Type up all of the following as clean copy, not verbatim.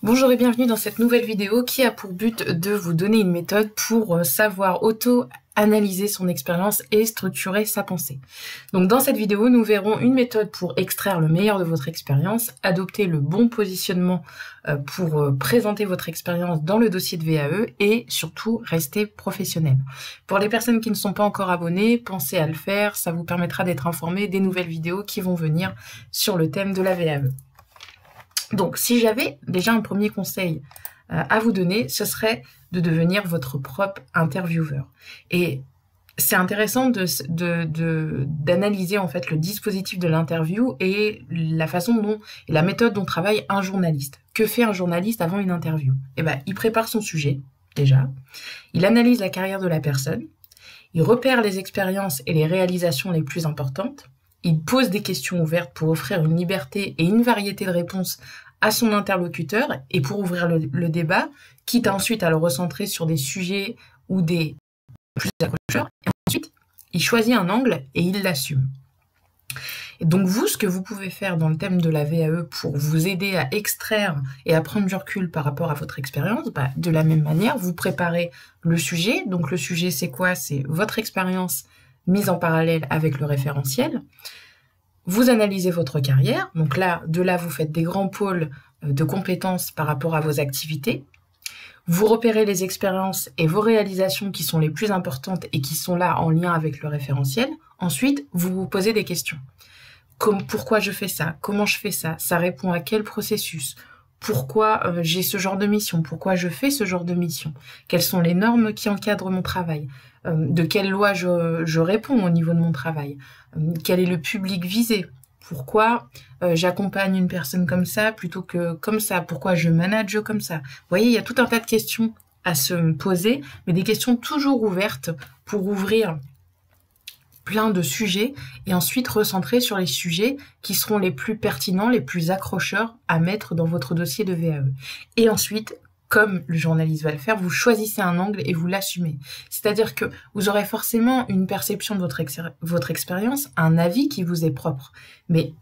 Bonjour et bienvenue dans cette nouvelle vidéo qui a pour but de vous donner une méthode pour savoir auto-analyser son expérience et structurer sa pensée. Donc dans cette vidéo, nous verrons une méthode pour extraire le meilleur de votre expérience, adopter le bon positionnement pour présenter votre expérience dans le dossier de VAE et surtout rester professionnel. Pour les personnes qui ne sont pas encore abonnées, pensez à le faire, ça vous permettra d'être informé des nouvelles vidéos qui vont venir sur le thème de la VAE. Donc, si j'avais déjà un premier conseil à vous donner, ce serait de devenir votre propre intervieweur. Et c'est intéressant d'analyser en fait le dispositif de l'interview et la façon dont et la méthode dont travaille un journaliste. Que fait un journaliste avant une interview? Eh ben, il prépare son sujet déjà, il analyse la carrière de la personne, il repère les expériences et les réalisations les plus importantes. Il pose des questions ouvertes pour offrir une liberté et une variété de réponses à son interlocuteur et pour ouvrir le débat, quitte à ensuite à le recentrer sur des sujets ou des plus accrocheurs. Et ensuite, il choisit un angle et il l'assume. Et donc vous, ce que vous pouvez faire dans le thème de la VAE pour vous aider à extraire et à prendre du recul par rapport à votre expérience, de la même manière, vous préparez le sujet. Donc le sujet, c'est quoi? C'est votre expérience mise en parallèle avec le référentiel. Vous analysez votre carrière, donc de là, vous faites des grands pôles de compétences par rapport à vos activités. Vous repérez les expériences et vos réalisations qui sont les plus importantes et qui sont là en lien avec le référentiel. Ensuite, vous vous posez des questions. Pourquoi je fais ça? Comment je fais ça? Ça répond à quel processus? Pourquoi j'ai ce genre de mission? Pourquoi je fais ce genre de mission? Quelles sont les normes qui encadrent mon travail? De quelle loi je réponds au niveau de mon travail? Quel est le public visé? Pourquoi j'accompagne une personne comme ça plutôt que comme ça? Pourquoi je manage comme ça? Vous voyez, il y a tout un tas de questions à se poser, mais des questions toujours ouvertes pour ouvrir plein de sujets et ensuite recentrer sur les sujets qui seront les plus pertinents, les plus accrocheurs à mettre dans votre dossier de VAE. Et ensuite, comme le journaliste va le faire, vous choisissez un angle et vous l'assumez. C'est-à-dire que vous aurez forcément une perception de votre expérience, un avis qui vous est propre. Mais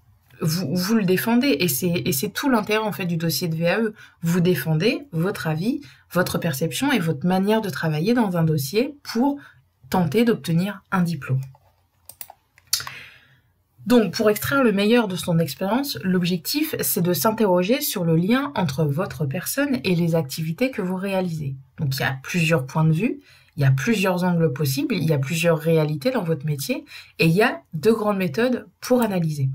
vous le défendez et c'est tout l'intérêt en fait du dossier de VAE. Vous défendez votre avis, votre perception et votre manière de travailler dans un dossier pour tenter d'obtenir un diplôme. Donc, pour extraire le meilleur de son expérience, l'objectif, c'est de s'interroger sur le lien entre votre personne et les activités que vous réalisez. Donc, il y a plusieurs points de vue, il y a plusieurs angles possibles, il y a plusieurs réalités dans votre métier, et il y a deux grandes méthodes pour analyser.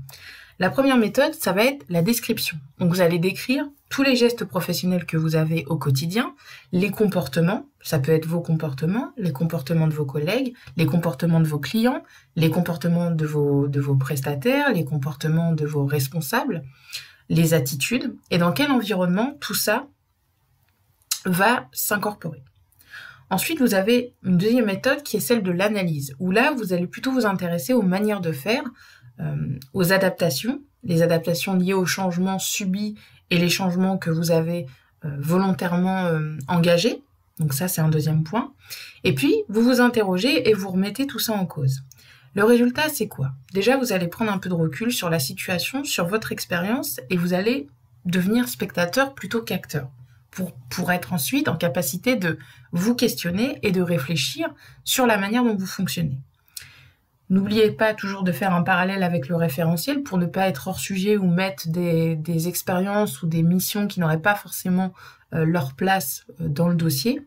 La première méthode, ça va être la description. Donc, vous allez décrire tous les gestes professionnels que vous avez au quotidien, les comportements, ça peut être vos comportements, les comportements de vos collègues, les comportements de vos clients, les comportements de vos prestataires, les comportements de vos responsables, les attitudes, et dans quel environnement tout ça va s'incorporer. Ensuite, vous avez une deuxième méthode qui est celle de l'analyse, où là, vous allez plutôt vous intéresser aux manières de faire, aux adaptations, les adaptations liées aux changements subis et les changements que vous avez volontairement engagés. Donc ça, c'est un deuxième point. Et puis, vous vous interrogez et vous remettez tout ça en cause. Le résultat, c'est quoi? Déjà, vous allez prendre un peu de recul sur la situation, sur votre expérience, et vous allez devenir spectateur plutôt qu'acteur, pour être ensuite en capacité de vous questionner et de réfléchir sur la manière dont vous fonctionnez. N'oubliez pas toujours de faire un parallèle avec le référentiel pour ne pas être hors sujet ou mettre des expériences ou des missions qui n'auraient pas forcément leur place dans le dossier.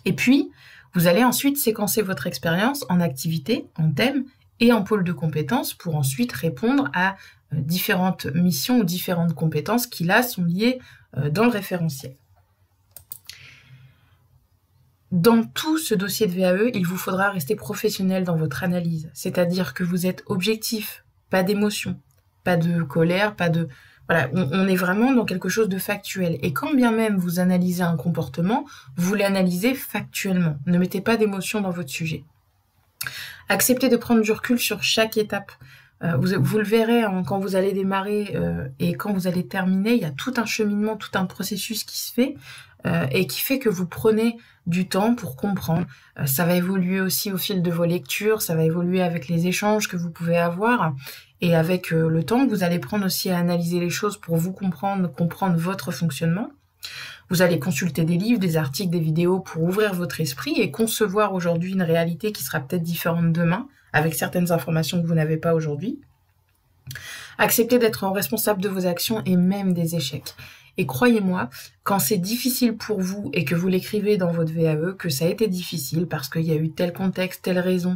Et puis, vous allez ensuite séquencer votre expérience en activités, en thèmes et en pôles de compétences pour ensuite répondre à différentes missions ou différentes compétences qui là sont liées dans le référentiel. Dans tout ce dossier de VAE, il vous faudra rester professionnel dans votre analyse, c'est-à-dire que vous êtes objectif, pas d'émotion, pas de colère, pas de... Voilà, on est vraiment dans quelque chose de factuel. Et quand bien même vous analysez un comportement, vous l'analysez factuellement. Ne mettez pas d'émotion dans votre sujet. Acceptez de prendre du recul sur chaque étape. Vous le verrez quand vous allez démarrer et quand vous allez terminer, il y a tout un cheminement, tout un processus qui se fait et qui fait que vous prenez du temps pour comprendre. Ça va évoluer aussi au fil de vos lectures, ça va évoluer avec les échanges que vous pouvez avoir Et avec le temps, vous allez prendre aussi à analyser les choses pour vous comprendre votre fonctionnement. Vous allez consulter des livres, des articles, des vidéos pour ouvrir votre esprit et concevoir aujourd'hui une réalité qui sera peut-être différente demain, avec certaines informations que vous n'avez pas aujourd'hui. Acceptez d'être responsable de vos actions et même des échecs. Et croyez-moi, quand c'est difficile pour vous et que vous l'écrivez dans votre VAE, que ça a été difficile parce qu'il y a eu tel contexte, telle raison,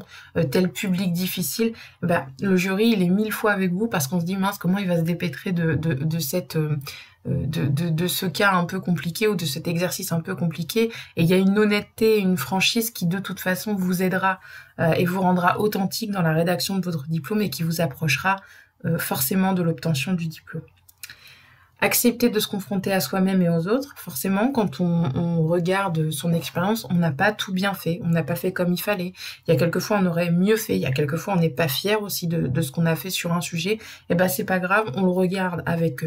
tel public difficile, bah, le jury, il est 1000 fois avec vous parce qu'on se dit, mince, comment il va se dépêtrer de ce cas un peu compliqué ou de cet exercice un peu compliqué. Et il y a une honnêteté, une franchise qui de toute façon vous aidera et vous rendra authentique dans la rédaction de votre diplôme et qui vous approchera forcément de l'obtention du diplôme. Accepter de se confronter à soi-même et aux autres. Forcément, quand on regarde son expérience, on n'a pas tout bien fait, on n'a pas fait comme il fallait. Il y a quelquefois on aurait mieux fait, il y a quelquefois on n'est pas fier aussi de ce qu'on a fait sur un sujet. Et ben c'est pas grave, on le regarde avec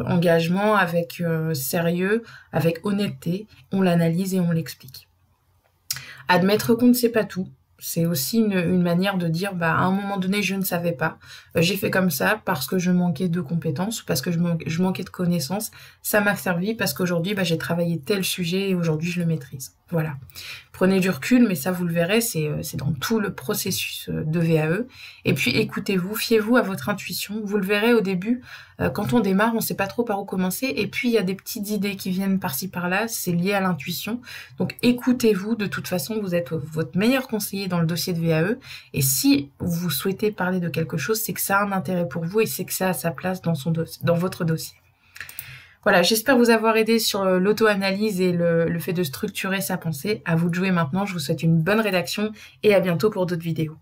engagement, avec sérieux, avec honnêteté, on l'analyse et on l'explique. Admettre qu'on ne sait pas tout. C'est aussi une manière de dire, bah, à un moment donné, je ne savais pas. J'ai fait comme ça parce que je manquais de compétences, parce que je manquais de connaissances. Ça m'a servi parce qu'aujourd'hui, bah, j'ai travaillé tel sujet et aujourd'hui, je le maîtrise. Voilà. Prenez du recul, mais ça, vous le verrez, c'est dans tout le processus de VAE. Et puis, écoutez-vous, fiez-vous à votre intuition. Vous le verrez au début, quand on démarre, on ne sait pas trop par où commencer. Et puis, il y a des petites idées qui viennent par-ci, par-là. C'est lié à l'intuition. Donc, écoutez-vous. De toute façon, vous êtes votre meilleur conseiller dans le dossier de VAE. Et si vous souhaitez parler de quelque chose, c'est que ça a un intérêt pour vous et c'est que ça a sa place dans votre dossier. Voilà, j'espère vous avoir aidé sur l'auto-analyse et le fait de structurer sa pensée. À vous de jouer maintenant. Je vous souhaite une bonne rédaction et à bientôt pour d'autres vidéos.